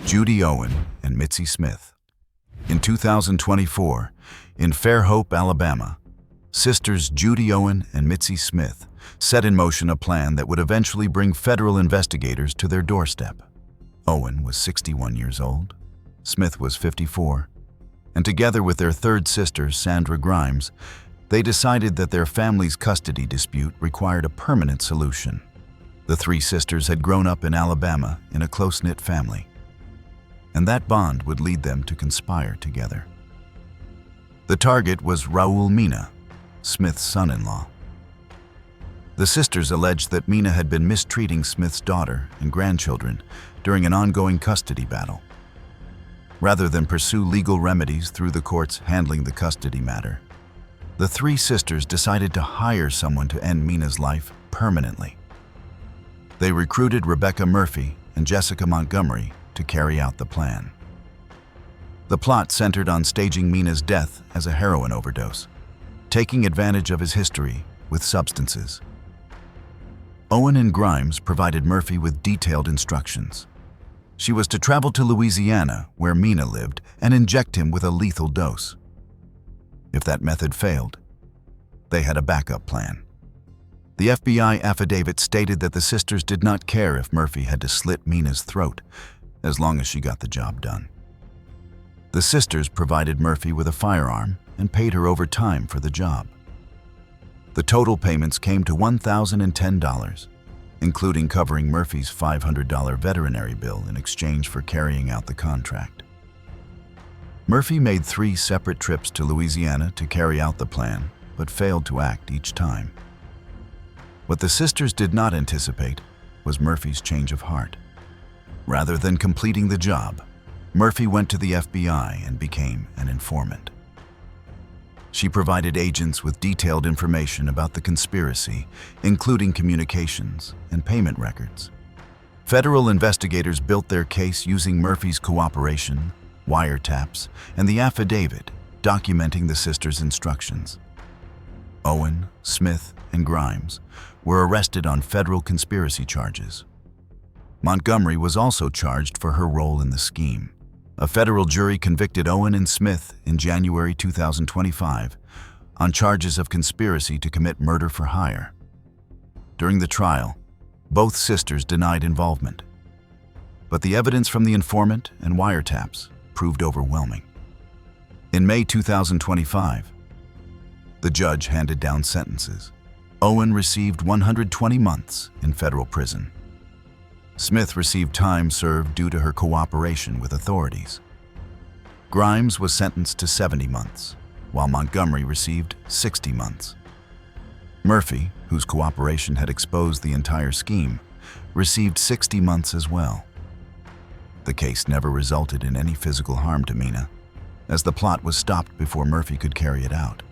Judy Owen and Mitzi Smith. In 2024, in Fairhope, Alabama, sisters Judy Owen and Mitzi Smith set in motion a plan that would eventually bring federal investigators to their doorstep. Owen was 61 years old, Smith was 54, and together with their third sister, Sandra Grimes, they decided that their family's custody dispute required a permanent solution. The three sisters had grown up in Alabama in a close-knit family, and that bond would lead them to conspire together. The target was Raul Mina, Smith's son-in-law. The sisters alleged that Mina had been mistreating Smith's daughter and grandchildren during an ongoing custody battle. Rather than pursue legal remedies through the courts handling the custody matter, the three sisters decided to hire someone to end Mina's life permanently. They recruited Rebecca Murphy and Jessica Montgomery to carry out the plan. The plot centered on staging Mina's death as a heroin overdose, taking advantage of his history with substances. Owen and Grimes provided Murphy with detailed instructions. She was to travel to Louisiana, where Mina lived, and inject him with a lethal dose. If that method failed, they had a backup plan. The FBI affidavit stated that the sisters did not care if Murphy had to slit Mina's throat, as long as she got the job done. The sisters provided Murphy with a firearm and paid her overtime for the job. The total payments came to $1,010, including covering Murphy's $500 veterinary bill in exchange for carrying out the contract. Murphy made 3 separate trips to Louisiana to carry out the plan, but failed to act each time. What the sisters did not anticipate was Murphy's change of heart. Rather than completing the job, Murphy went to the FBI and became an informant. She provided agents with detailed information about the conspiracy, including communications and payment records. Federal investigators built their case using Murphy's cooperation, wiretaps, and the affidavit documenting the sisters' instructions. Owen, Smith, and Grimes were arrested on federal conspiracy charges. Montgomery was also charged for her role in the scheme. A federal jury convicted Owen and Smith in January 2025 on charges of conspiracy to commit murder for hire. During the trial, both sisters denied involvement, but the evidence from the informant and wiretaps proved overwhelming. In May 2025, the judge handed down sentences. Owen received 120 months in federal prison. Smith received time served due to her cooperation with authorities. Grimes was sentenced to 70 months, while Montgomery received 60 months. Murphy, whose cooperation had exposed the entire scheme, received 60 months as well. The case never resulted in any physical harm to Mina, as the plot was stopped before Murphy could carry it out.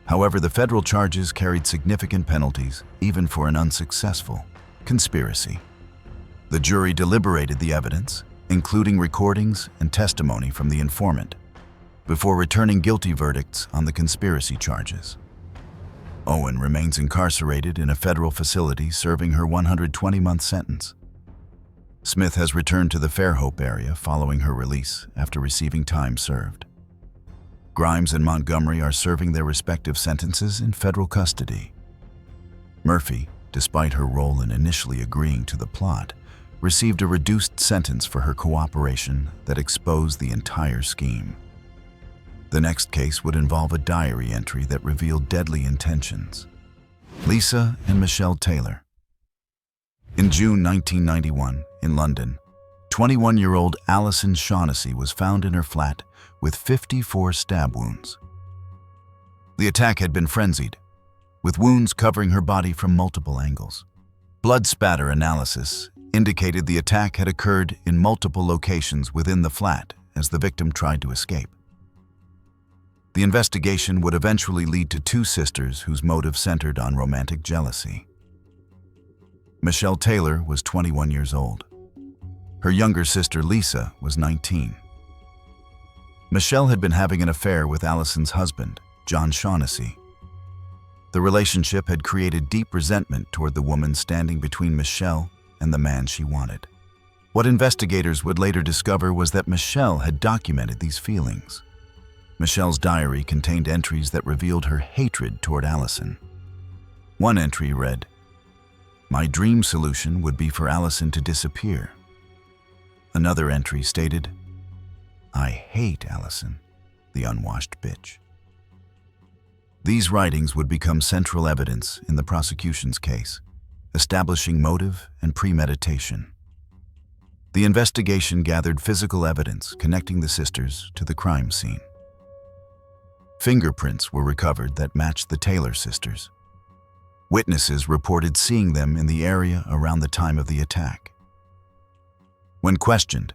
However, the federal charges carried significant penalties, even for an unsuccessful conspiracy. The jury deliberated the evidence, including recordings and testimony from the informant, before returning guilty verdicts on the conspiracy charges. Owen remains incarcerated in a federal facility serving her 120-month sentence. Smith has returned to the Fairhope area following her release after receiving time served. Grimes and Montgomery are serving their respective sentences in federal custody. Murphy, despite her role in initially agreeing to the plot, received a reduced sentence for her cooperation that exposed the entire scheme. The next case would involve a diary entry that revealed deadly intentions. Lisa and Michelle Taylor. In June 1991, in London, 21-year-old Alison Shaughnessy was found in her flat with 54 stab wounds. The attack had been frenzied, with wounds covering her body from multiple angles. Blood spatter analysis indicated the attack had occurred in multiple locations within the flat as the victim tried to escape. The investigation would eventually lead to 2 sisters whose motive centered on romantic jealousy. Michelle Taylor was 21 years old. Her younger sister Lisa was 19. Michelle had been having an affair with Alison's husband, John Shaughnessy. The relationship had created deep resentment toward the woman standing between Michelle and the man she wanted. What investigators would later discover was that Michelle had documented these feelings. Michelle's diary contained entries that revealed her hatred toward Allison. One entry read, "My dream solution would be for Allison to disappear." Another entry stated, "I hate Allison, the unwashed bitch." These writings would become central evidence in the prosecution's case, establishing motive and premeditation. The investigation gathered physical evidence connecting the sisters to the crime scene. Fingerprints were recovered that matched the Taylor sisters. Witnesses reported seeing them in the area around the time of the attack. When questioned,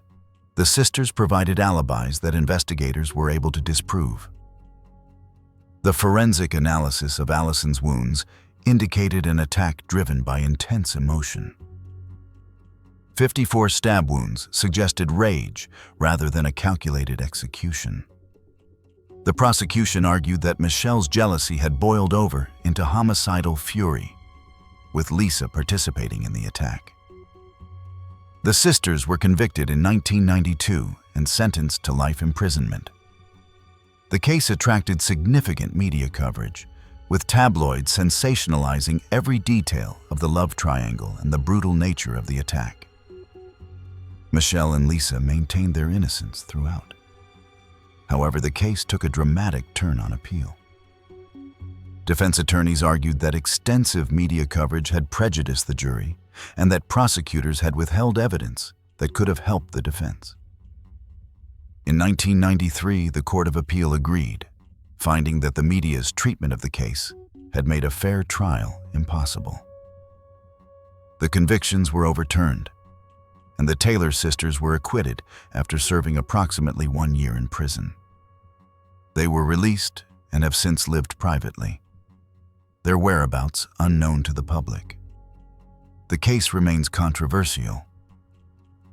the sisters provided alibis that investigators were able to disprove. The forensic analysis of Allison's wounds indicated an attack driven by intense emotion. 54 stab wounds suggested rage rather than a calculated execution. The prosecution argued that Michelle's jealousy had boiled over into homicidal fury, with Lisa participating in the attack. The sisters were convicted in 1992 and sentenced to life imprisonment. The case attracted significant media coverage, with tabloids sensationalizing every detail of the love triangle and the brutal nature of the attack. Michelle and Lisa maintained their innocence throughout. However, the case took a dramatic turn on appeal. Defense attorneys argued that extensive media coverage had prejudiced the jury and that prosecutors had withheld evidence that could have helped the defense. In 1993, the Court of Appeal agreed, finding that the media's treatment of the case had made a fair trial impossible. The convictions were overturned, and the Taylor sisters were acquitted after serving approximately 1 year in prison. They were released and have since lived privately, their whereabouts unknown to the public. The case remains controversial,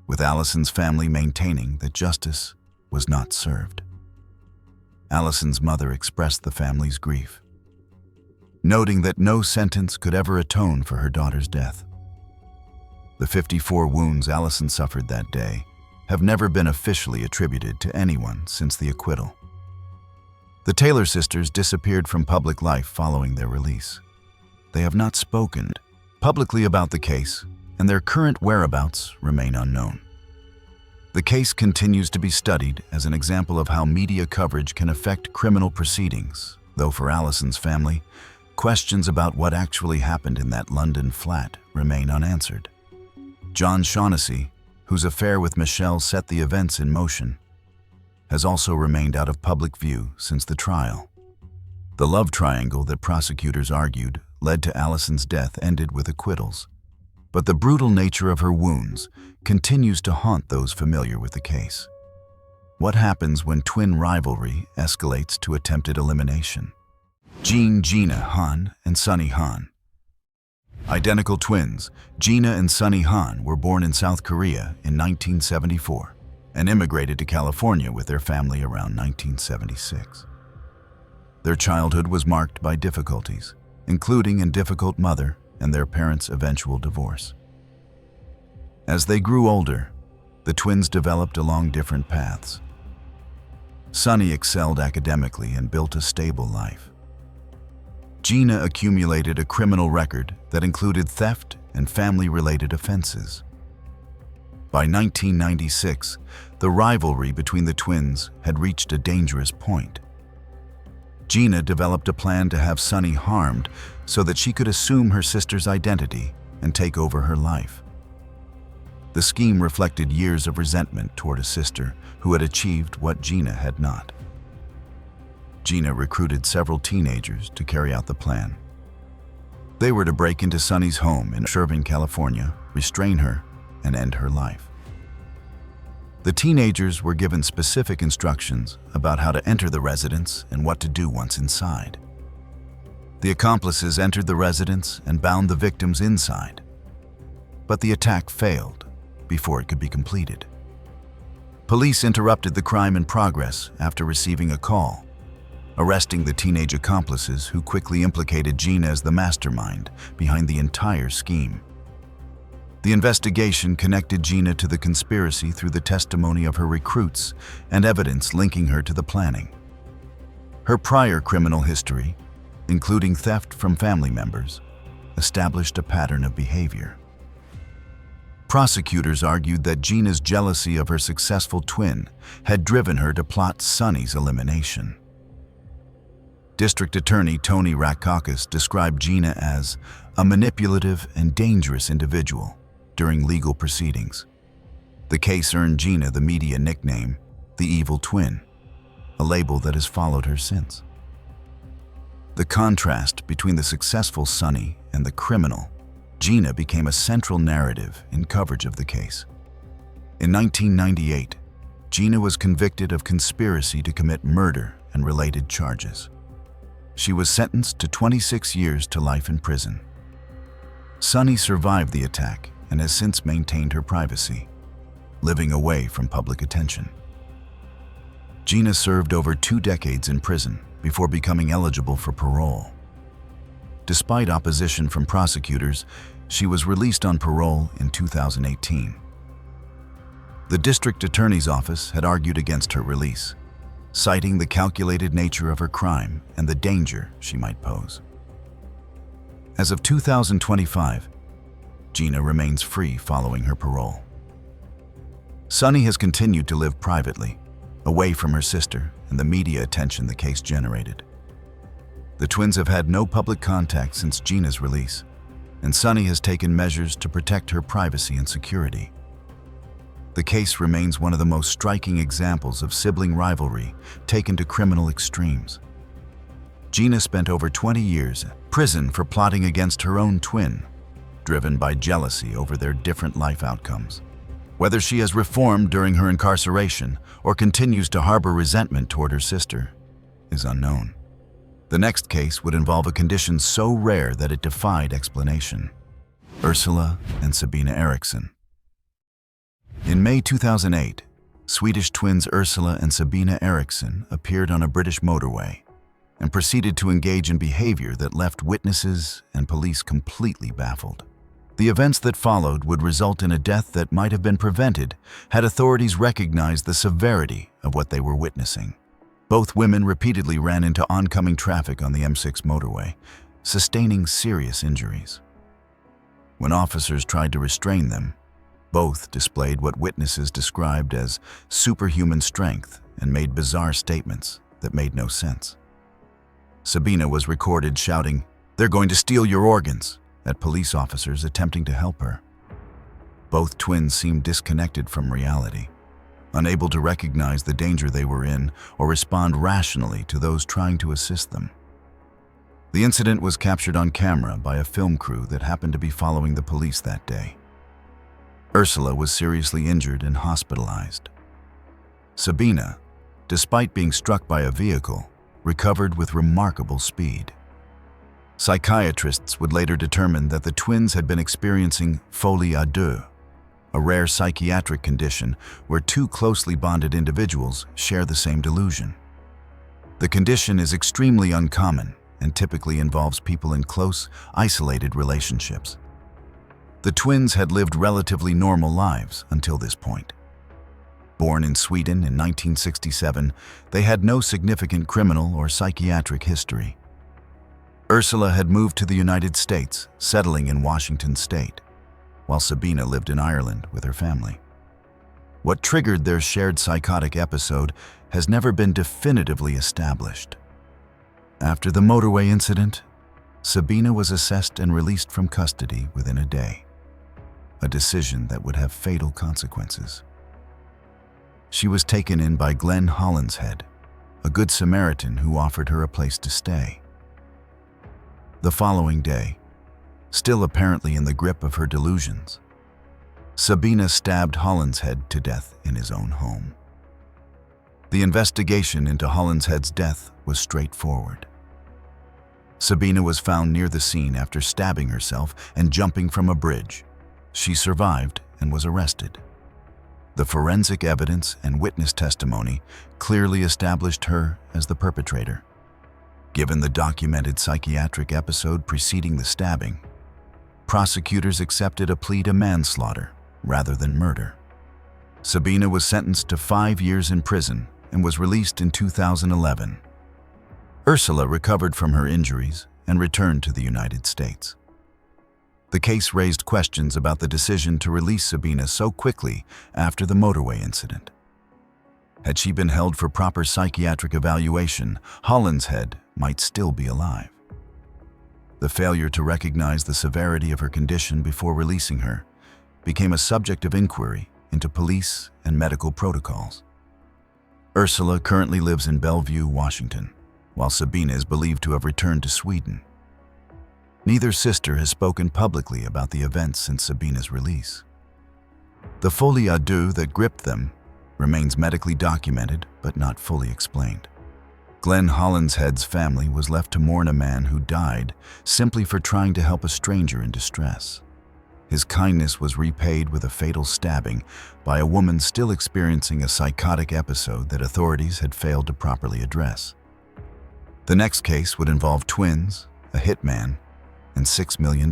with Allison's family maintaining that justice was not served. Allison's mother expressed the family's grief, noting that no sentence could ever atone for her daughter's death. The 54 wounds Allison suffered that day have never been officially attributed to anyone since the acquittal. The Taylor sisters disappeared from public life following their release. They have not spoken publicly about the case, and their current whereabouts remain unknown. The case continues to be studied as an example of how media coverage can affect criminal proceedings, though for Allison's family, questions about what actually happened in that London flat remain unanswered. John Shaughnessy, whose affair with Michelle set the events in motion, has also remained out of public view since the trial. The love triangle that prosecutors argued led to Allison's death ended with acquittals, but the brutal nature of her wounds continues to haunt those familiar with the case. What happens when twin rivalry escalates to attempted elimination? Gina Han and Sunny Han. Identical twins, Gina and Sunny Han were born in South Korea in 1974 and immigrated to California with their family around 1976. Their childhood was marked by difficulties, including a difficult mother and their parents' eventual divorce. As they grew older, the twins developed along different paths. Sunny excelled academically and built a stable life. Gina accumulated a criminal record that included theft and family-related offenses. By 1996, the rivalry between the twins had reached a dangerous point. Gina developed a plan to have Sunny harmed so that she could assume her sister's identity and take over her life. The scheme reflected years of resentment toward a sister who had achieved what Gina had not. Gina recruited several teenagers to carry out the plan. They were to break into Sunny's home in Irvine, California, restrain her, and end her life. The teenagers were given specific instructions about how to enter the residence and what to do once inside. The accomplices entered the residence and bound the victims inside, but the attack failed before it could be completed. Police interrupted the crime in progress after receiving a call, arresting the teenage accomplices who quickly implicated Gina as the mastermind behind the entire scheme. The investigation connected Gina to the conspiracy through the testimony of her recruits and evidence linking her to the planning. Her prior criminal history, including theft from family members, established a pattern of behavior. Prosecutors argued that Gina's jealousy of her successful twin had driven her to plot Sonny's elimination. District Attorney Tony Rackauckus described Gina as a manipulative and dangerous individual during legal proceedings. The case earned Gina the media nickname, the Evil Twin, a label that has followed her since. The contrast between the successful Sonny and the criminal Gina became a central narrative in coverage of the case. In 1998, Gina was convicted of conspiracy to commit murder and related charges. She was sentenced to 26 years to life in prison. Sonny survived the attack and has since maintained her privacy, living away from public attention. Gina served over 2 decades in prison before becoming eligible for parole. Despite opposition from prosecutors, she was released on parole in 2018. The district attorney's office had argued against her release, citing the calculated nature of her crime and the danger she might pose. As of 2025, Gina remains free following her parole. Sonny has continued to live privately, away from her sister and the media attention the case generated. The twins have had no public contact since Gina's release, and Sonny has taken measures to protect her privacy and security. The case remains one of the most striking examples of sibling rivalry taken to criminal extremes. Gina spent over 20 years in prison for plotting against her own twin, driven by jealousy over their different life outcomes. Whether she has reformed during her incarceration or continues to harbor resentment toward her sister is unknown. The next case would involve a condition so rare that it defied explanation: Ursula and Sabina Eriksson. In May 2008, Swedish twins Ursula and Sabina Eriksson appeared on a British motorway and proceeded to engage in behavior that left witnesses and police completely baffled. The events that followed would result in a death that might have been prevented had authorities recognized the severity of what they were witnessing. Both women repeatedly ran into oncoming traffic on the M6 motorway, sustaining serious injuries. When officers tried to restrain them, both displayed what witnesses described as superhuman strength and made bizarre statements that made no sense. Sabina was recorded shouting, "They're going to steal your organs," at police officers attempting to help her. Both twins seemed disconnected from reality, unable to recognize the danger they were in or respond rationally to those trying to assist them. The incident was captured on camera by a film crew that happened to be following the police that day. Ursula was seriously injured and hospitalized. Sabina, despite being struck by a vehicle, recovered with remarkable speed. Psychiatrists would later determine that the twins had been experiencing folie à deux, a rare psychiatric condition where 2 closely bonded individuals share the same delusion. The condition is extremely uncommon and typically involves people in close, isolated relationships. The twins had lived relatively normal lives until this point. Born in Sweden in 1967, they had no significant criminal or psychiatric history. Ursula had moved to the United States, settling in Washington State, while Sabina lived in Ireland with her family. What triggered their shared psychotic episode has never been definitively established. After the motorway incident, Sabina was assessed and released from custody within a day, a decision that would have fatal consequences. She was taken in by Glenn Hollinshead, a good Samaritan who offered her a place to stay. The following day, still apparently in the grip of her delusions, Sabina stabbed Hollinshead to death in his own home. The investigation into Hollinshead's death was straightforward. Sabina was found near the scene after stabbing herself and jumping from a bridge. She survived and was arrested. The forensic evidence and witness testimony clearly established her as the perpetrator. Given the documented psychiatric episode preceding the stabbing, prosecutors accepted a plea to manslaughter rather than murder. Sabina was sentenced to 5 years in prison and was released in 2011. Ursula recovered from her injuries and returned to the United States. The case raised questions about the decision to release Sabina so quickly after the motorway incident. Had she been held for proper psychiatric evaluation, Hollinshead might still be alive. The failure to recognize the severity of her condition before releasing her became a subject of inquiry into police and medical protocols. Ursula currently lives in Bellevue, Washington, while Sabina is believed to have returned to Sweden. Neither sister has spoken publicly about the events since Sabina's release. The folie à deux that gripped them remains medically documented but not fully explained. Glenn Hollinshead's family was left to mourn a man who died simply for trying to help a stranger in distress. His kindness was repaid with a fatal stabbing by a woman still experiencing a psychotic episode that authorities had failed to properly address. The next case would involve twins, a hitman, and $6 million.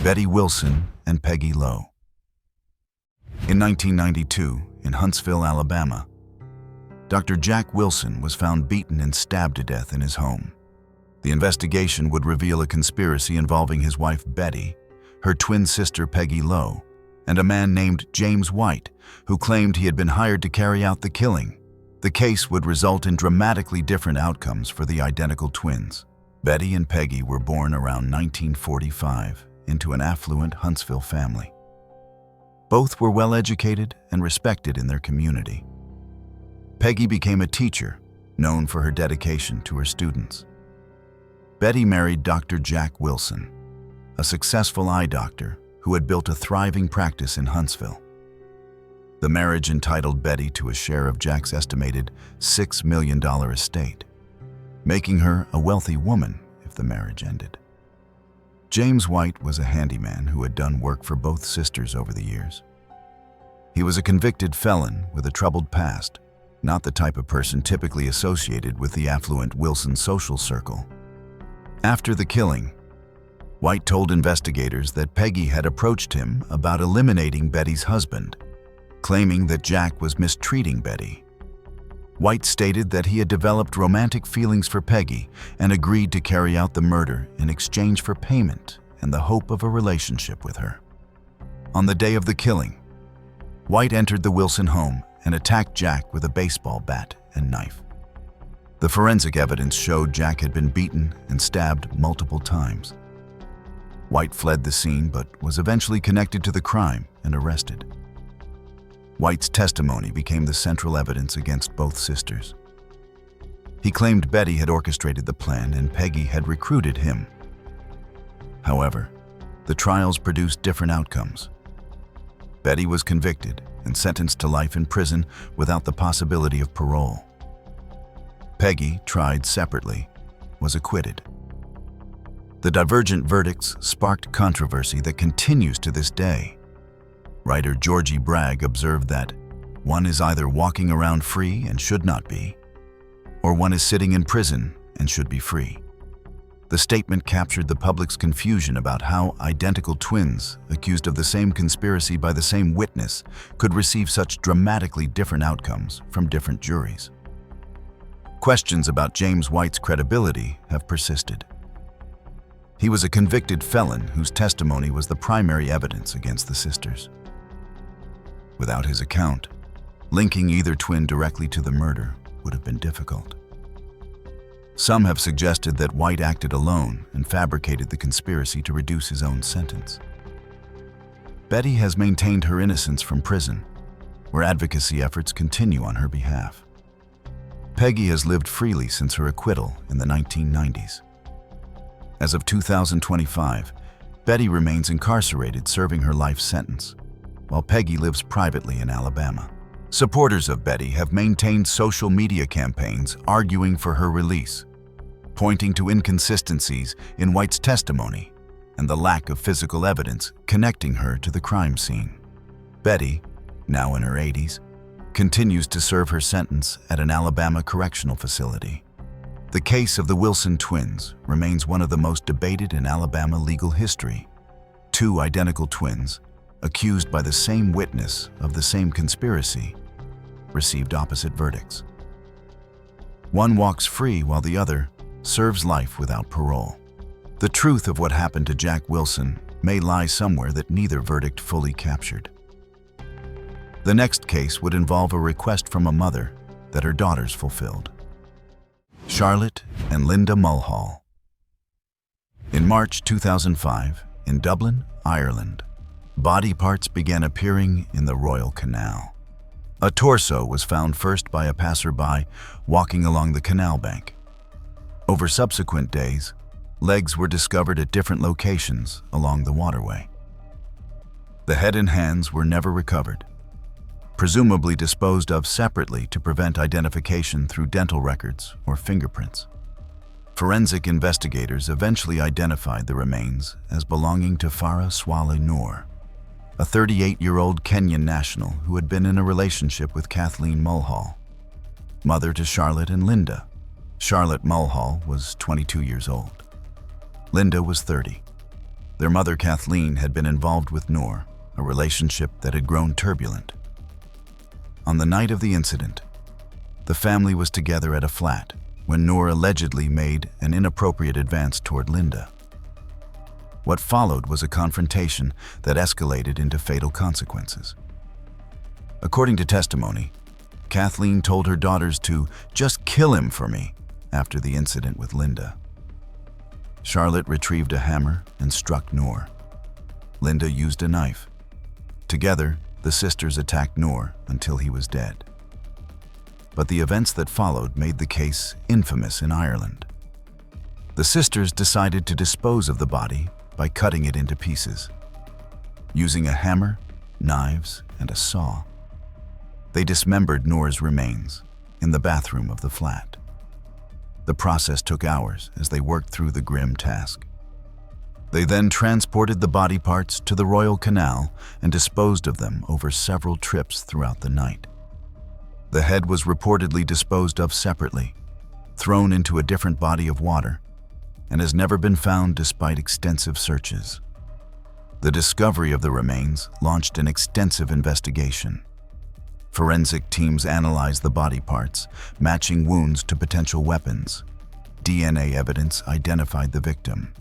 Betty Wilson and Peggy Lowe. In 1992, in Huntsville, Alabama, Dr. Jack Wilson was found beaten and stabbed to death in his home. The investigation would reveal a conspiracy involving his wife Betty, her twin sister Peggy Lowe, and a man named James White, who claimed he had been hired to carry out the killing. The case would result in dramatically different outcomes for the identical twins. Betty and Peggy were born around 1945 into an affluent Huntsville family. Both were well-educated and respected in their community. Peggy became a teacher, known for her dedication to her students. Betty married Dr. Jack Wilson, a successful eye doctor who had built a thriving practice in Huntsville. The marriage entitled Betty to a share of Jack's estimated $6 million estate, making her a wealthy woman if the marriage ended. James White was a handyman who had done work for both sisters over the years. He was a convicted felon with a troubled past, not the type of person typically associated with the affluent Wilson social circle. After the killing, White told investigators that Peggy had approached him about eliminating Betty's husband, claiming that Jack was mistreating Betty. White stated that he had developed romantic feelings for Peggy and agreed to carry out the murder in exchange for payment and the hope of a relationship with her. On the day of the killing, White entered the Wilson home and attacked Jack with a baseball bat and knife. The forensic evidence showed Jack had been beaten and stabbed multiple times. White fled the scene but was eventually connected to the crime and arrested. White's testimony became the central evidence against both sisters. He claimed Betty had orchestrated the plan and Peggy had recruited him. However, the trials produced different outcomes. Betty was convicted and sentenced to life in prison without the possibility of parole. Peggy, tried separately, was acquitted. The divergent verdicts sparked controversy that continues to this day. Writer Georgie Bragg observed that one is either walking around free and should not be, or one is sitting in prison and should be free. The statement captured the public's confusion about how identical twins, accused of the same conspiracy by the same witness, could receive such dramatically different outcomes from different juries. Questions about James White's credibility have persisted. He was a convicted felon whose testimony was the primary evidence against the sisters. Without his account, linking either twin directly to the murder would have been difficult. Some have suggested that White acted alone and fabricated the conspiracy to reduce his own sentence. Betty has maintained her innocence from prison, where advocacy efforts continue on her behalf. Peggy has lived freely since her acquittal in the 1990s. As of 2025, Betty remains incarcerated serving her life sentence, while Peggy lives privately in Alabama. Supporters of Betty have maintained social media campaigns arguing for her release, pointing to inconsistencies in White's testimony and the lack of physical evidence connecting her to the crime scene. Betty, now in her 80s, continues to serve her sentence at an Alabama correctional facility. The case of the Wilson twins remains one of the most debated in Alabama legal history, Two identical twins, accused by the same witness of the same conspiracy, received opposite verdicts. One walks free while the other serves life without parole. The truth of what happened to Jack Wilson may lie somewhere that neither verdict fully captured. The next case would involve a request from a mother that her daughters fulfilled. Charlotte and Linda Mulhall. In March 2005, in Dublin, Ireland, body parts began appearing in the Royal Canal. A torso was found first by a passerby walking along the canal bank. Over subsequent days, legs were discovered at different locations along the waterway. The head and hands were never recovered, presumably disposed of separately to prevent identification through dental records or fingerprints. Forensic investigators eventually identified the remains as belonging to Farah Swale Noor, a 38-year-old Kenyan national who had been in a relationship with Kathleen Mulhall, mother to Charlotte and Linda. Charlotte Mulhall was 22 years old. Linda was 30. Their mother, Kathleen, had been involved with Noor, a relationship that had grown turbulent. On the night of the incident, the family was together at a flat when Noor allegedly made an inappropriate advance toward Linda. What followed was a confrontation that escalated into fatal consequences. According to testimony, Kathleen told her daughters to just kill him for me after the incident with Linda. Charlotte retrieved a hammer and struck Noor. Linda used a knife. Together, the sisters attacked Noor until he was dead. But the events that followed made the case infamous in Ireland. The sisters decided to dispose of the body by cutting it into pieces. Using a hammer, knives, and a saw, they dismembered Noor's remains in the bathroom of the flat. The process took hours as they worked through the grim task. They then transported the body parts to the Royal Canal and disposed of them over several trips throughout the night. The head was reportedly disposed of separately, thrown into a different body of water, and has never been found despite extensive searches. The discovery of the remains launched an extensive investigation. Forensic teams analyzed the body parts, matching wounds to potential weapons. DNA evidence identified the victim.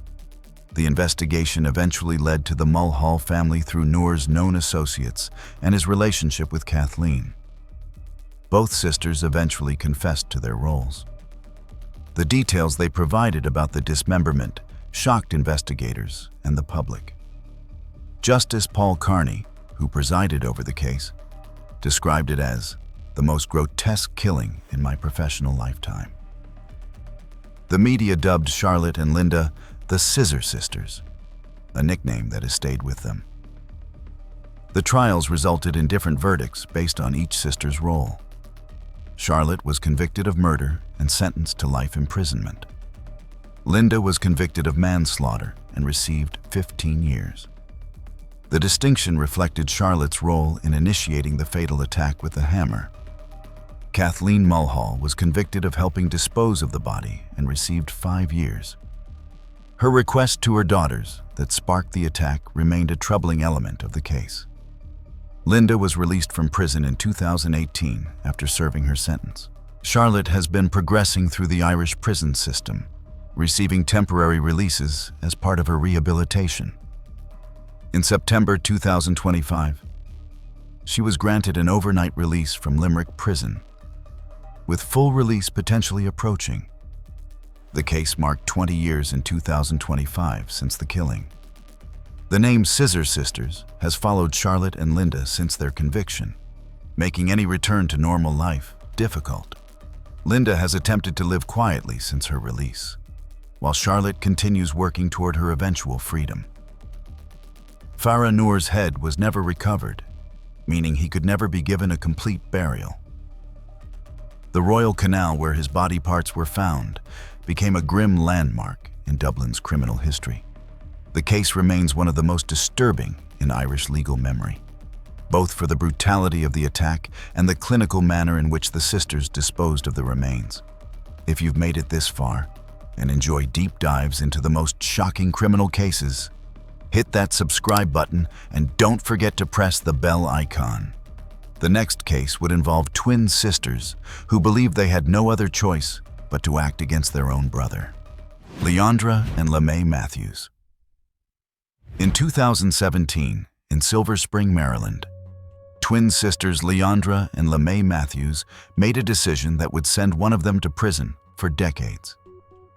The investigation eventually led to the Mulhall family through Noor's known associates and his relationship with Kathleen. Both sisters eventually confessed to their roles. The details they provided about the dismemberment shocked investigators and the public. Justice Paul Carney, who presided over the case, described it as the most grotesque killing in my professional lifetime. The media dubbed Charlotte and Linda the Scissor Sisters, a nickname that has stayed with them. The trials resulted in different verdicts based on each sister's role. Charlotte was convicted of murder and sentenced to life imprisonment. Linda was convicted of manslaughter and received 15 years. The distinction reflected Charlotte's role in initiating the fatal attack with the hammer. Kathleen Mulhall was convicted of helping dispose of the body and received 5 years. Her request to her daughters that sparked the attack remained a troubling element of the case. Linda was released from prison in 2018 after serving her sentence. Charlotte has been progressing through the Irish prison system, receiving temporary releases as part of her rehabilitation. In September 2025, she was granted an overnight release from Limerick Prison, with full release potentially approaching. The case marked 20 years in 2025 since the killing. The name Scissor Sisters has followed Charlotte and Linda since their conviction, making any return to normal life difficult. Linda has attempted to live quietly since her release, while Charlotte continues working toward her eventual freedom. Farah Noor's head was never recovered, meaning he could never be given a complete burial. The Royal Canal where his body parts were found became a grim landmark in Dublin's criminal history. The case remains one of the most disturbing in Irish legal memory, both for the brutality of the attack and the clinical manner in which the sisters disposed of the remains. If you've made it this far and enjoy deep dives into the most shocking criminal cases, Hit that subscribe button and don't forget to press the bell icon. The next case would involve twin sisters who believed they had no other choice but to act against their own brother. Leandra and LeMay Matthews. In 2017, in Silver Spring, Maryland, twin sisters Leandra and LeMay Matthews made a decision that would send one of them to prison for decades.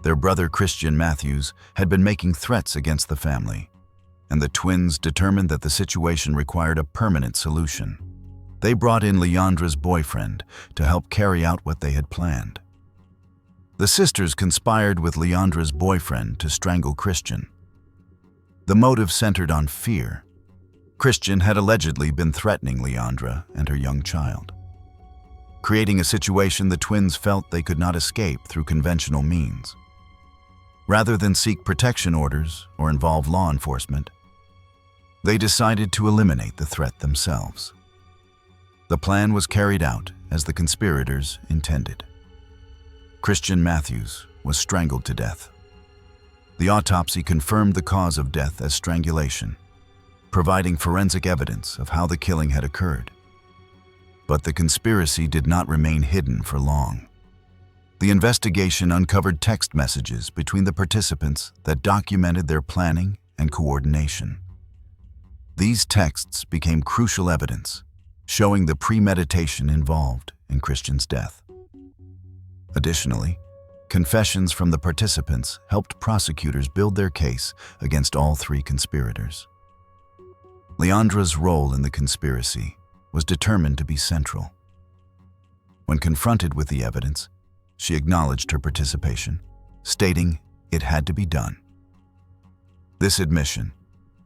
Their brother Christian Matthews had been making threats against the family, and the twins determined that the situation required a permanent solution. They brought in Leandra's boyfriend to help carry out what they had planned. The sisters conspired with Leandra's boyfriend to strangle Christian. The motive centered on fear. Christian had allegedly been threatening Leandra and her young child, creating a situation the twins felt they could not escape through conventional means. Rather than seek protection orders or involve law enforcement, they decided to eliminate the threat themselves. The plan was carried out as the conspirators intended. Christian Matthews was strangled to death. The autopsy confirmed the cause of death as strangulation, providing forensic evidence of how the killing had occurred. But the conspiracy did not remain hidden for long. The investigation uncovered text messages between the participants that documented their planning and coordination. These texts became crucial evidence, showing the premeditation involved in Christian's death. Additionally, confessions from the participants helped prosecutors build their case against all three conspirators. Leandra's role in the conspiracy was determined to be central. When confronted with the evidence, she acknowledged her participation, stating it had to be done. This admission,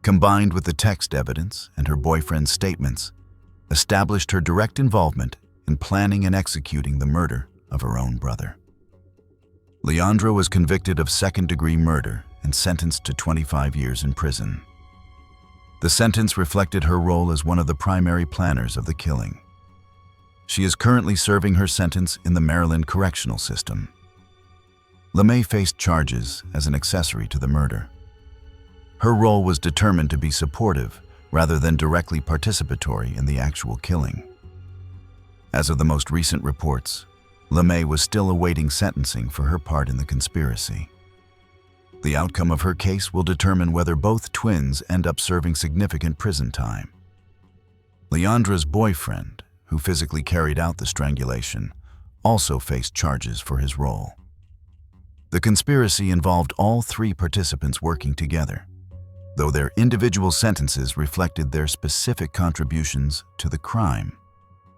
combined with the text evidence and her boyfriend's statements, established her direct involvement in planning and executing the murder of her own brother. Leandra was convicted of second-degree murder and sentenced to 25 years in prison. The sentence reflected her role as one of the primary planners of the killing. She is currently serving her sentence in the Maryland Correctional System. LeMay faced charges as an accessory to the murder. Her role was determined to be supportive rather than directly participatory in the actual killing. As of the most recent reports, LeMay was still awaiting sentencing for her part in the conspiracy. The outcome of her case will determine whether both twins end up serving significant prison time. Leandra's boyfriend, who physically carried out the strangulation, also faced charges for his role. The conspiracy involved all three participants working together, though their individual sentences reflected their specific contributions to the crime.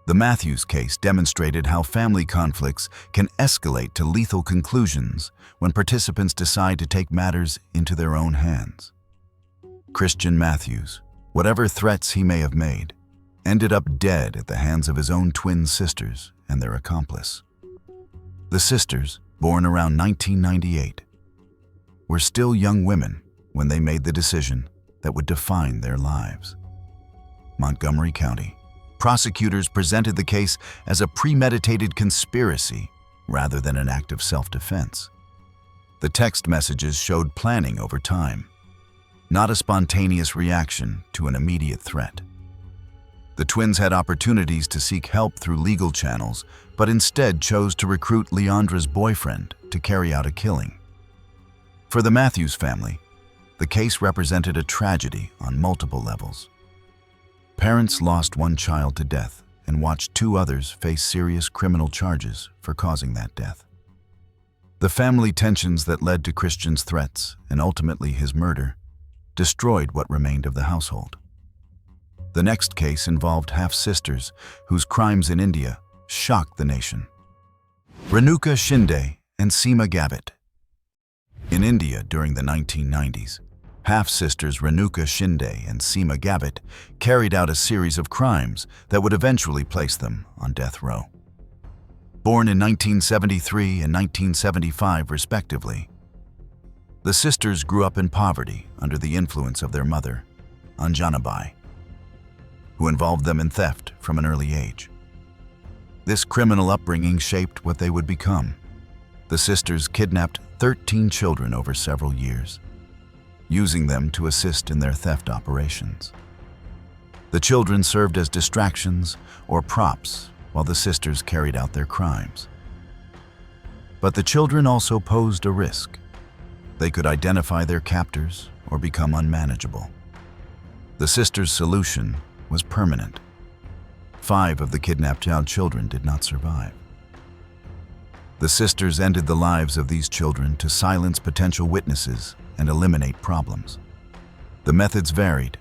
The Matthews case demonstrated how family conflicts can escalate to lethal conclusions when participants decide to take matters into their own hands. Christian Matthews, whatever threats he may have made, ended up dead at the hands of his own twin sisters and their accomplice. The sisters, born around 1998, were still young women when they made the decision that would define their lives. Montgomery County. Prosecutors presented the case as a premeditated conspiracy rather than an act of self-defense. The text messages showed planning over time, not a spontaneous reaction to an immediate threat. The twins had opportunities to seek help through legal channels, but instead chose to recruit Leandra's boyfriend to carry out a killing. For the Matthews family, the case represented a tragedy on multiple levels. Parents lost one child to death and watched two others face serious criminal charges for causing that death. The family tensions that led to Christian's threats and ultimately his murder destroyed what remained of the household. The next case involved half-sisters whose crimes in India shocked the nation. Renuka Shinde and Seema Gavit. In India during the 1990s, half-sisters Renuka Shinde and Seema Gavit carried out a series of crimes that would eventually place them on death row. Born in 1973 and 1975 respectively, the sisters grew up in poverty under the influence of their mother, Anjanabai, who involved them in theft from an early age. This criminal upbringing shaped what they would become. The sisters kidnapped 13 children over several years, using them to assist in their theft operations. The children served as distractions or props while the sisters carried out their crimes. But the children also posed a risk. They could identify their captors or become unmanageable. The sisters' solution was permanent. 5 of the kidnapped children did not survive. The sisters ended the lives of these children to silence potential witnesses and eliminate problems. The methods varied,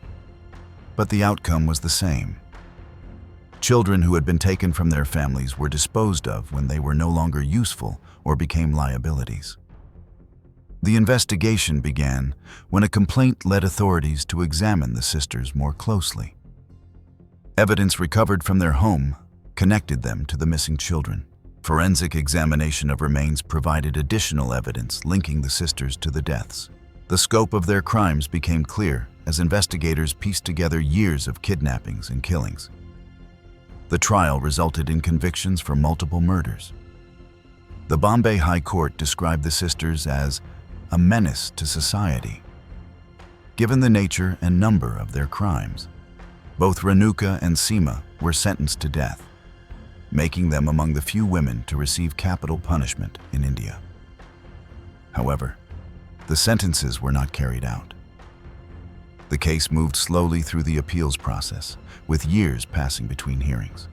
but the outcome was the same. Children who had been taken from their families were disposed of when they were no longer useful or became liabilities. The investigation began when a complaint led authorities to examine the sisters more closely. Evidence recovered from their home connected them to the missing children. Forensic examination of remains provided additional evidence linking the sisters to the deaths. The scope of their crimes became clear as investigators pieced together years of kidnappings and killings. The trial resulted in convictions for multiple murders. The Bombay High Court described the sisters as a menace to society. Given the nature and number of their crimes, both Renuka and Seema were sentenced to death, making them among the few women to receive capital punishment in India. However, the sentences were not carried out. The case moved slowly through the appeals process, with years passing between hearings.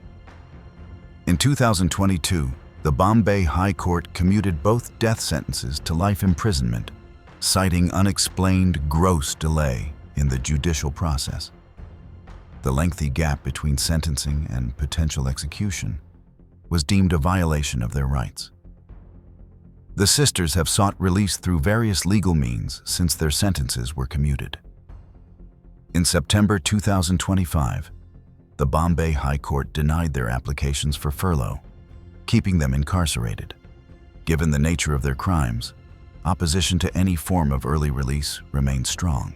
In 2022, the Bombay High Court commuted both death sentences to life imprisonment, citing unexplained gross delay in the judicial process. The lengthy gap between sentencing and potential execution was deemed a violation of their rights. The sisters have sought release through various legal means since their sentences were commuted. In September 2025, the Bombay High Court denied their applications for furlough, keeping them incarcerated. Given the nature of their crimes, opposition to any form of early release remains strong.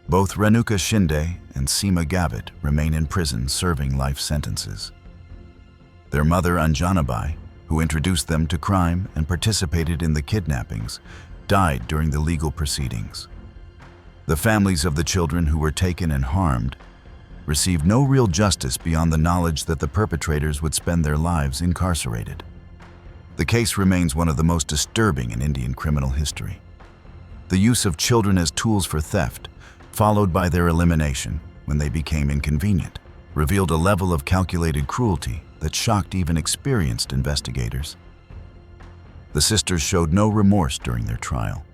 Both Renuka Shinde and Seema Gavit remain in prison serving life sentences. Their mother Anjanabai, who introduced them to crime and participated in the kidnappings, died during the legal proceedings. The families of the children who were taken and harmed received no real justice beyond the knowledge that the perpetrators would spend their lives incarcerated. The case remains one of the most disturbing in Indian criminal history. The use of children as tools for theft, followed by their elimination when they became inconvenient, revealed a level of calculated cruelty that shocked even experienced investigators. The sisters showed no remorse during their trial,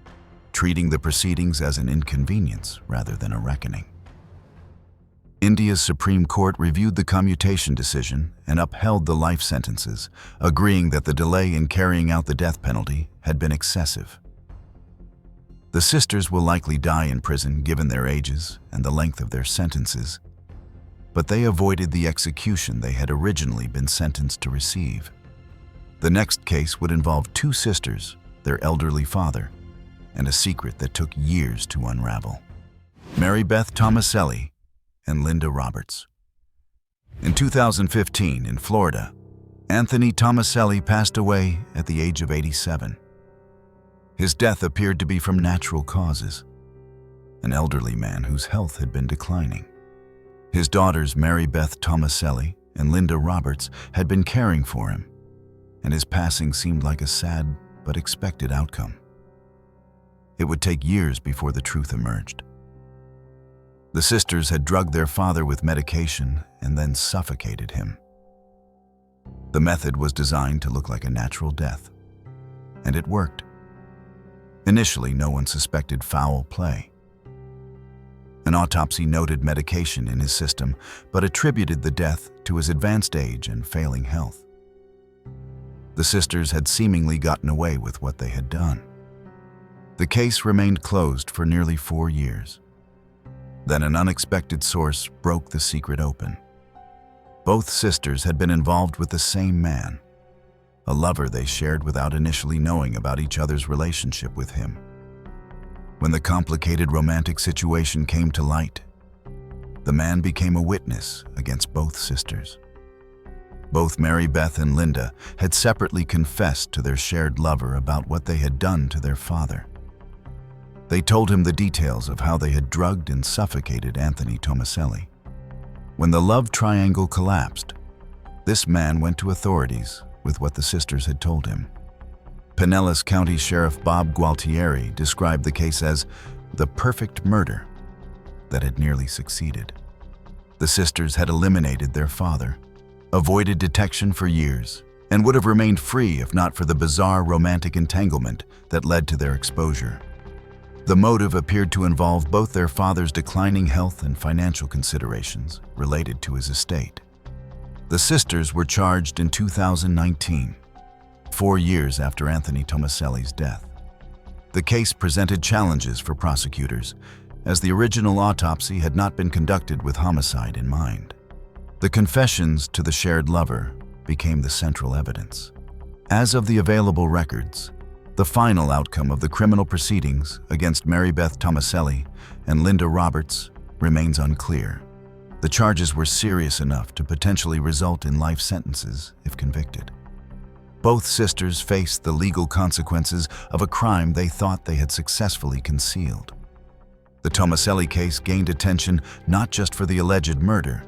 treating the proceedings as an inconvenience rather than a reckoning. India's Supreme Court reviewed the commutation decision and upheld the life sentences, agreeing that the delay in carrying out the death penalty had been excessive. The sisters will likely die in prison given their ages and the length of their sentences, but they avoided the execution they had originally been sentenced to receive. The next case would involve 2 sisters, their elderly father, and a secret that took years to unravel. Mary Beth Tomaselli and Linda Roberts. In 2015, in Florida, Anthony Tomaselli passed away at the age of 87. His death appeared to be from natural causes, an elderly man whose health had been declining. His daughters, Mary Beth Tomaselli and Linda Roberts, had been caring for him, and his passing seemed like a sad but expected outcome. It would take years before the truth emerged. The sisters had drugged their father with medication and then suffocated him. The method was designed to look like a natural death, and it worked. Initially, no one suspected foul play. An autopsy noted medication in his system, but attributed the death to his advanced age and failing health. The sisters had seemingly gotten away with what they had done. The case remained closed for nearly 4 years. Then an unexpected source broke the secret open. Both sisters had been involved with the same man, a lover they shared without initially knowing about each other's relationship with him. When the complicated romantic situation came to light, the man became a witness against both sisters. Both Mary Beth and Linda had separately confessed to their shared lover about what they had done to their father. They told him the details of how they had drugged and suffocated Anthony Tomaselli. When the love triangle collapsed, this man went to authorities with what the sisters had told him. Pinellas County Sheriff Bob Gualtieri described the case as the perfect murder that had nearly succeeded. The sisters had eliminated their father, avoided detection for years, and would have remained free if not for the bizarre romantic entanglement that led to their exposure. The motive appeared to involve both their father's declining health and financial considerations related to his estate. The sisters were charged in 2019, 4 years after Anthony Tomaselli's death. The case presented challenges for prosecutors, as the original autopsy had not been conducted with homicide in mind. The confessions to the shared lover became the central evidence. As of the available records, the final outcome of the criminal proceedings against Mary Beth Tomaselli and Linda Roberts remains unclear. The charges were serious enough to potentially result in life sentences if convicted. Both sisters faced the legal consequences of a crime they thought they had successfully concealed. The Tomaselli case gained attention not just for the alleged murder,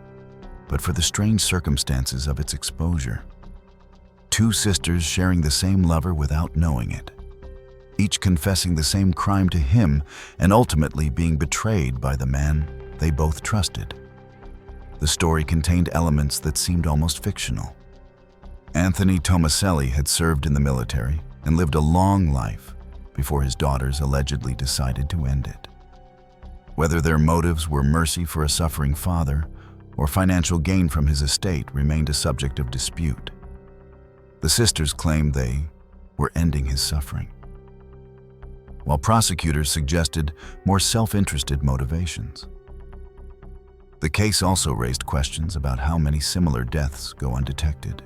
but for the strange circumstances of its exposure. Two sisters sharing the same lover without knowing it, each confessing the same crime to him and ultimately being betrayed by the man they both trusted. The story contained elements that seemed almost fictional. Anthony Tomaselli had served in the military and lived a long life before his daughters allegedly decided to end it. Whether their motives were mercy for a suffering father or financial gain from his estate remained a subject of dispute. The sisters claimed they were ending his suffering, while prosecutors suggested more self-interested motivations. The case also raised questions about how many similar deaths go undetected.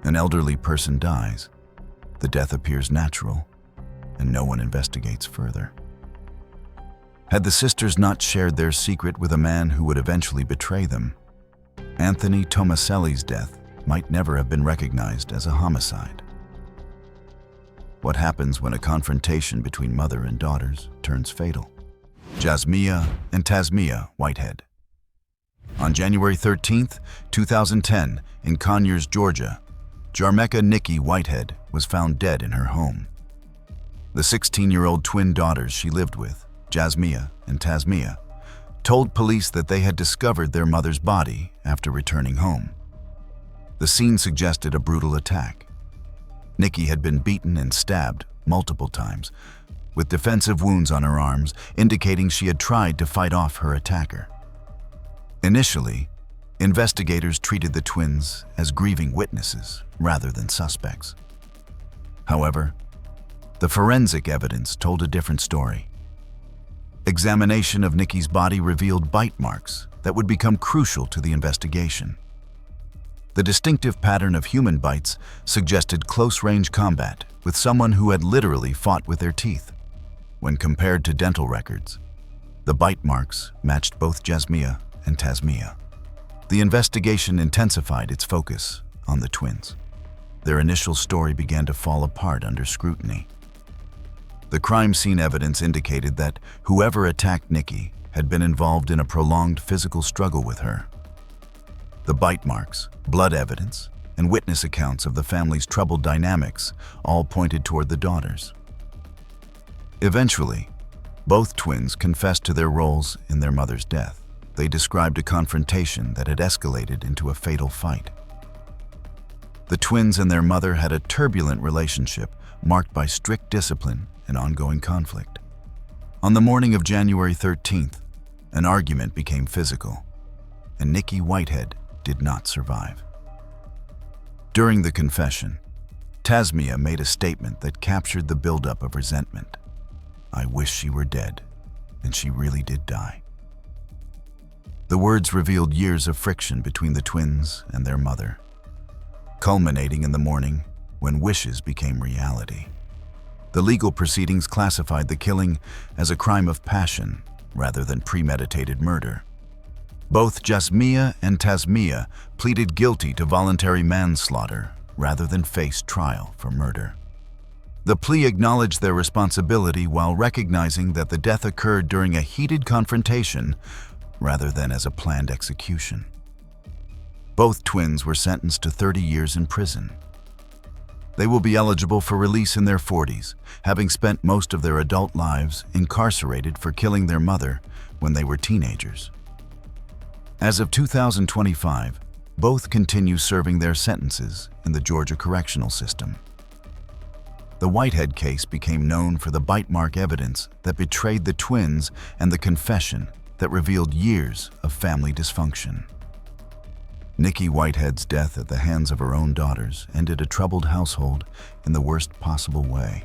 An elderly person dies, the death appears natural, and no one investigates further. Had the sisters not shared their secret with a man who would eventually betray them, Anthony Tomaselli's death might never have been recognized as a homicide. What happens when a confrontation between mother and daughters turns fatal? Jasmia and Tasmia Whitehead. On January 13, 2010, in Conyers, Georgia, Jarmeka Nikki Whitehead was found dead in her home. The 16-year-old twin daughters she lived with, Jasmia and Tasmia, told police that they had discovered their mother's body after returning home. The scene suggested a brutal attack. Nikki had been beaten and stabbed multiple times, with defensive wounds on her arms indicating she had tried to fight off her attacker. Initially, investigators treated the twins as grieving witnesses rather than suspects. However, the forensic evidence told a different story. Examination of Nikki's body revealed bite marks that would become crucial to the investigation. The distinctive pattern of human bites suggested close-range combat with someone who had literally fought with their teeth. When compared to dental records, the bite marks matched both Jasmia and Tasmia. The investigation intensified its focus on the twins. Their initial story began to fall apart under scrutiny. The crime scene evidence indicated that whoever attacked Nikki had been involved in a prolonged physical struggle with her. The bite marks, blood evidence, and witness accounts of the family's troubled dynamics all pointed toward the daughters. Eventually, both twins confessed to their roles in their mother's death. They described a confrontation that had escalated into a fatal fight. The twins and their mother had a turbulent relationship marked by strict discipline and ongoing conflict. On the morning of January 13th, an argument became physical, and Nikki Whitehead did not survive. During the confession, Tasmia made a statement that captured the buildup of resentment. "I wish she were dead, and she really did die." The words revealed years of friction between the twins and their mother, culminating in the morning when wishes became reality. The legal proceedings classified the killing as a crime of passion rather than premeditated murder. Both Jasmia and Tasmia pleaded guilty to voluntary manslaughter rather than face trial for murder. The plea acknowledged their responsibility while recognizing that the death occurred during a heated confrontation rather than as a planned execution. Both twins were sentenced to 30 years in prison. They will be eligible for release in their 40s, having spent most of their adult lives incarcerated for killing their mother when they were teenagers. As of 2025, both continue serving their sentences in the Georgia correctional system. The Whitehead case became known for the bite mark evidence that betrayed the twins and the confession that revealed years of family dysfunction. Nikki Whitehead's death at the hands of her own daughters ended a troubled household in the worst possible way.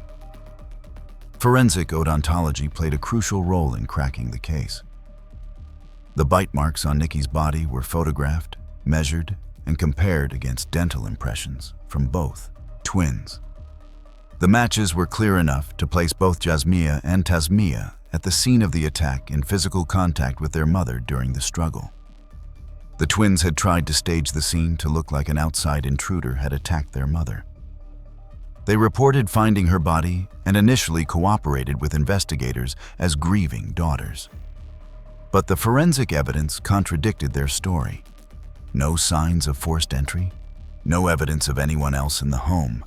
Forensic odontology played a crucial role in cracking the case. The bite marks on Nikki's body were photographed, measured, and compared against dental impressions from both twins. The matches were clear enough to place both Jasmia and Tasmia at the scene of the attack in physical contact with their mother during the struggle. The twins had tried to stage the scene to look like an outside intruder had attacked their mother. They reported finding her body and initially cooperated with investigators as grieving daughters. But the forensic evidence contradicted their story. No signs of forced entry, no evidence of anyone else in the home,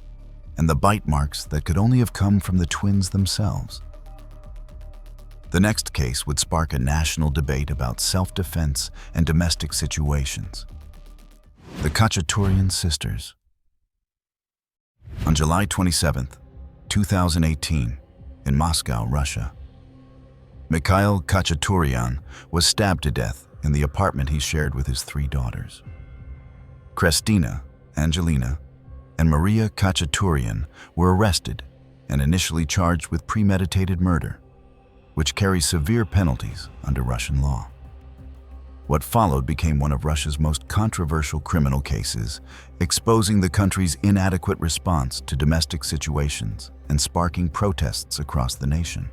and the bite marks that could only have come from the twins themselves. The next case would spark a national debate about self-defense and domestic situations. The Khachaturian sisters. On July 27, 2018, in Moscow, Russia, Mikhail Khachaturian was stabbed to death in the apartment he shared with his 3 daughters. Kristina, Angelina, and Maria Khachaturian were arrested and initially charged with premeditated murder, which carries severe penalties under Russian law. What followed became one of Russia's most controversial criminal cases, exposing the country's inadequate response to domestic situations and sparking protests across the nation.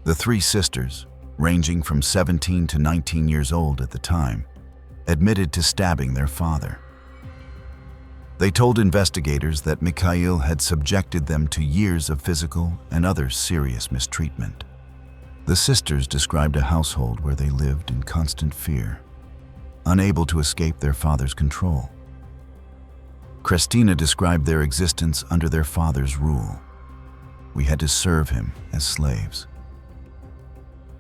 The 3 sisters, ranging from 17 to 19 years old at the time, admitted to stabbing their father. They told investigators that Mikhail had subjected them to years of physical and other serious mistreatment. The sisters described a household where they lived in constant fear, unable to escape their father's control. Kristina described their existence under their father's rule. We had to serve him as slaves.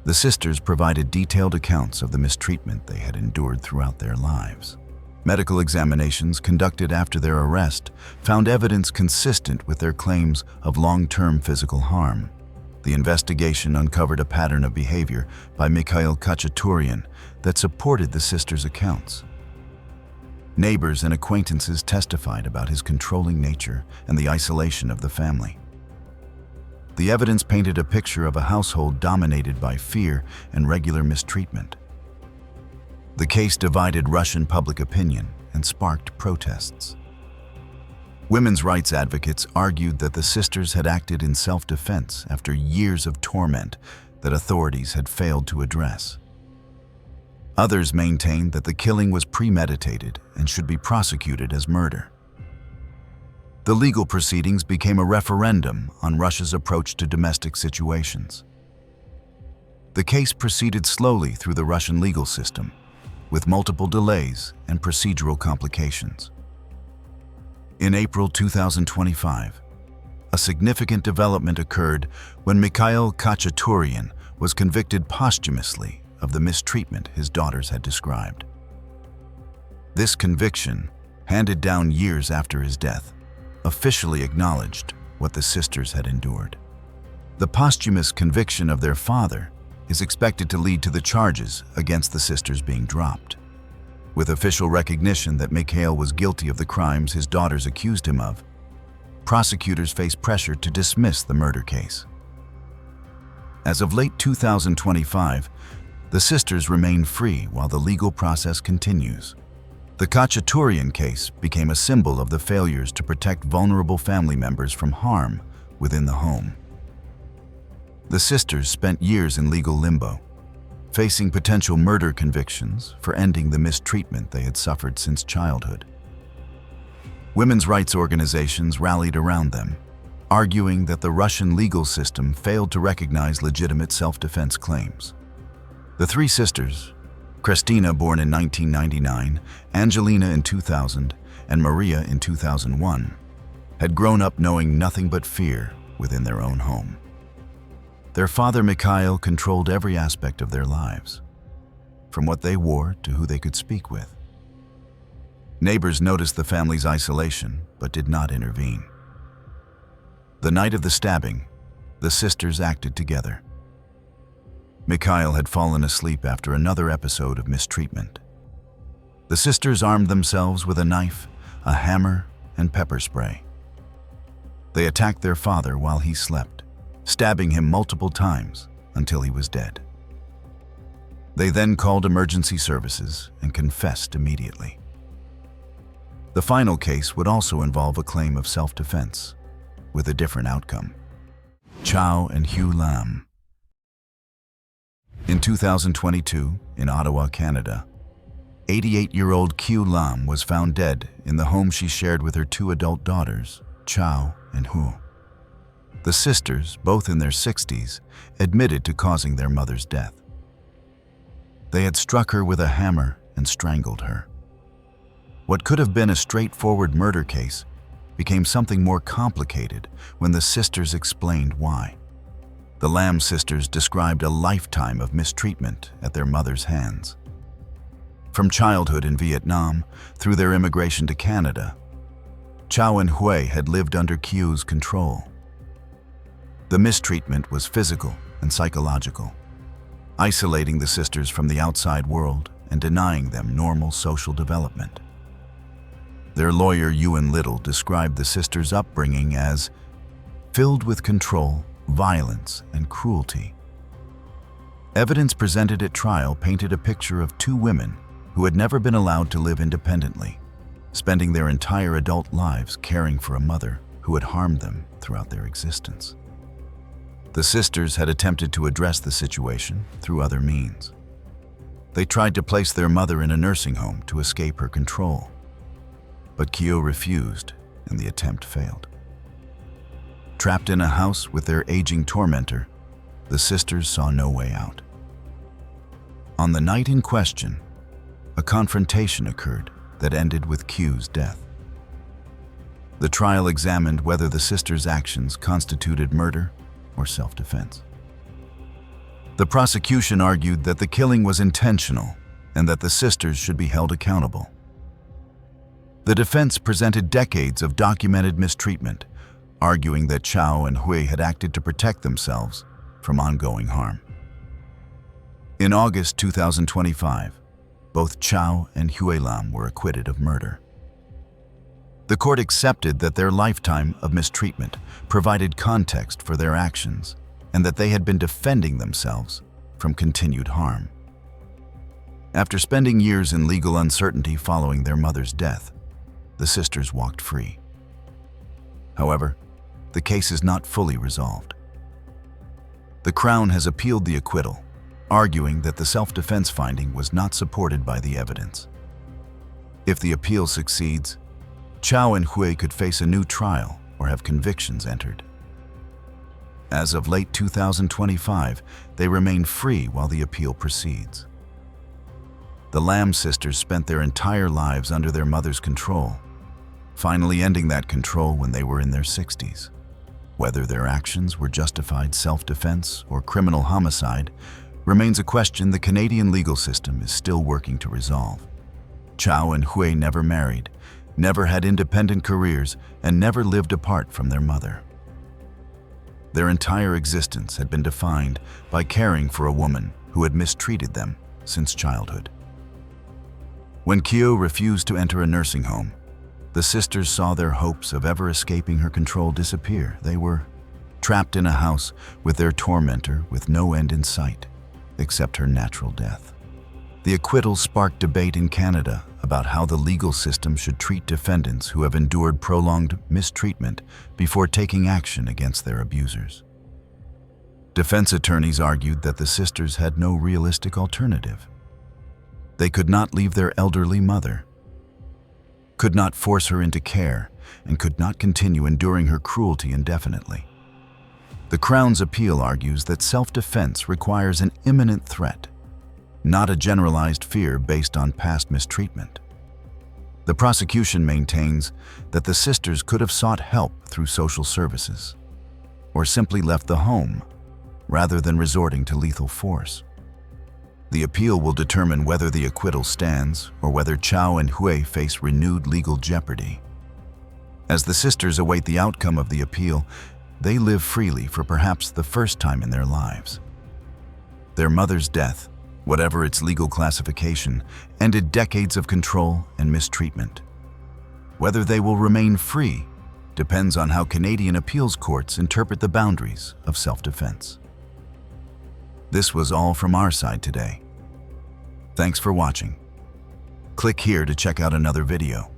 The sisters provided detailed accounts of the mistreatment they had endured throughout their lives. Medical examinations conducted after their arrest found evidence consistent with their claims of long-term physical harm. The investigation uncovered a pattern of behavior by Mikhail Khachaturian that supported the sisters' accounts. Neighbors and acquaintances testified about his controlling nature and the isolation of the family. The evidence painted a picture of a household dominated by fear and regular mistreatment. The case divided Russian public opinion and sparked protests. Women's rights advocates argued that the sisters had acted in self-defense after years of torment that authorities had failed to address. Others maintained that the killing was premeditated and should be prosecuted as murder. The legal proceedings became a referendum on Russia's approach to domestic situations. The case proceeded slowly through the Russian legal system, with multiple delays and procedural complications. In April 2025, a significant development occurred when Mikhail Khachaturian was convicted posthumously of the mistreatment his daughters had described. This conviction, handed down years after his death, officially acknowledged what the sisters had endured. The posthumous conviction of their father is expected to lead to the charges against the sisters being dropped. With official recognition that Mikhail was guilty of the crimes his daughters accused him of, prosecutors face pressure to dismiss the murder case. As of late 2025, the sisters remain free while the legal process continues. The Khachaturian case became a symbol of the failures to protect vulnerable family members from harm within the home. The sisters spent years in legal limbo, facing potential murder convictions for ending the mistreatment they had suffered since childhood. Women's rights organizations rallied around them, arguing that the Russian legal system failed to recognize legitimate self-defense claims. The three sisters, Kristina, born in 1999, Angelina in 2000, and Maria in 2001, had grown up knowing nothing but fear within their own home. Their father, Mikhail, controlled every aspect of their lives, from what they wore to who they could speak with. Neighbors noticed the family's isolation, but did not intervene. The night of the stabbing, the sisters acted together. Mikhail had fallen asleep after another episode of mistreatment. The sisters armed themselves with a knife, a hammer, and pepper spray. They attacked their father while he slept, stabbing him multiple times until he was dead. They then called emergency services and confessed immediately. The final case would also involve a claim of self-defense, with a different outcome. Chow and Hugh Lam. In 2022, in Ottawa, Canada, 88-year-old Hugh Lam was found dead in the home she shared with her two adult daughters, Chow and Hu. The sisters, both in their 60s, admitted to causing their mother's death. They had struck her with a hammer and strangled her. What could have been a straightforward murder case became something more complicated when the sisters explained why. The Lam sisters described a lifetime of mistreatment at their mother's hands. From childhood in Vietnam through their immigration to Canada, Chow and Hui had lived under Hugh's control. The mistreatment was physical and psychological, isolating the sisters from the outside world and denying them normal social development. Their lawyer, Ewan Little, described the sisters' upbringing as filled with control, violence, and cruelty. Evidence presented at trial painted a picture of two women who had never been allowed to live independently, spending their entire adult lives caring for a mother who had harmed them throughout their existence. The sisters had attempted to address the situation through other means. They tried to place their mother in a nursing home to escape her control, but Kyo refused and the attempt failed. Trapped in a house with their aging tormentor, the sisters saw no way out. On the night in question, a confrontation occurred that ended with Q's death. The trial examined whether the sisters' actions constituted murder or self-defense. The prosecution argued that the killing was intentional and that the sisters should be held accountable. The defense presented decades of documented mistreatment, arguing that Chow and Hui had acted to protect themselves from ongoing harm. In August 2025, both Chow and Hui Lam were acquitted of murder. The court accepted that their lifetime of mistreatment provided context for their actions and that they had been defending themselves from continued harm. After spending years in legal uncertainty following their mother's death, the sisters walked free. However, the case is not fully resolved. The Crown has appealed the acquittal, arguing that the self-defense finding was not supported by the evidence. If the appeal succeeds, Chow and Hui could face a new trial or have convictions entered. As of late 2025, they remain free while the appeal proceeds. The Lam sisters spent their entire lives under their mother's control, finally ending that control when they were in their 60s. Whether their actions were justified self-defense or criminal homicide remains a question the Canadian legal system is still working to resolve. Chow and Hui never married, never had independent careers, and never lived apart from their mother. Their entire existence had been defined by caring for a woman who had mistreated them since childhood. When Kyo refused to enter a nursing home, the sisters saw their hopes of ever escaping her control disappear. They were trapped in a house with their tormentor with no end in sight, except her natural death. The acquittal sparked debate in Canada about how the legal system should treat defendants who have endured prolonged mistreatment before taking action against their abusers. Defense attorneys argued that the sisters had no realistic alternative. They could not leave their elderly mother, could not force her into care, and could not continue enduring her cruelty indefinitely. The Crown's appeal argues that self-defense requires an imminent threat, not a generalized fear based on past mistreatment. The prosecution maintains that the sisters could have sought help through social services, or simply left the home, rather than resorting to lethal force. The appeal will determine whether the acquittal stands or whether Chow and Hui face renewed legal jeopardy. As the sisters await the outcome of the appeal, they live freely for perhaps the first time in their lives. Their mother's death, whatever its legal classification, ended decades of control and mistreatment. Whether they will remain free depends on how Canadian appeals courts interpret the boundaries of self-defense. This was all from our side today. Thanks for watching. Click here to check out another video.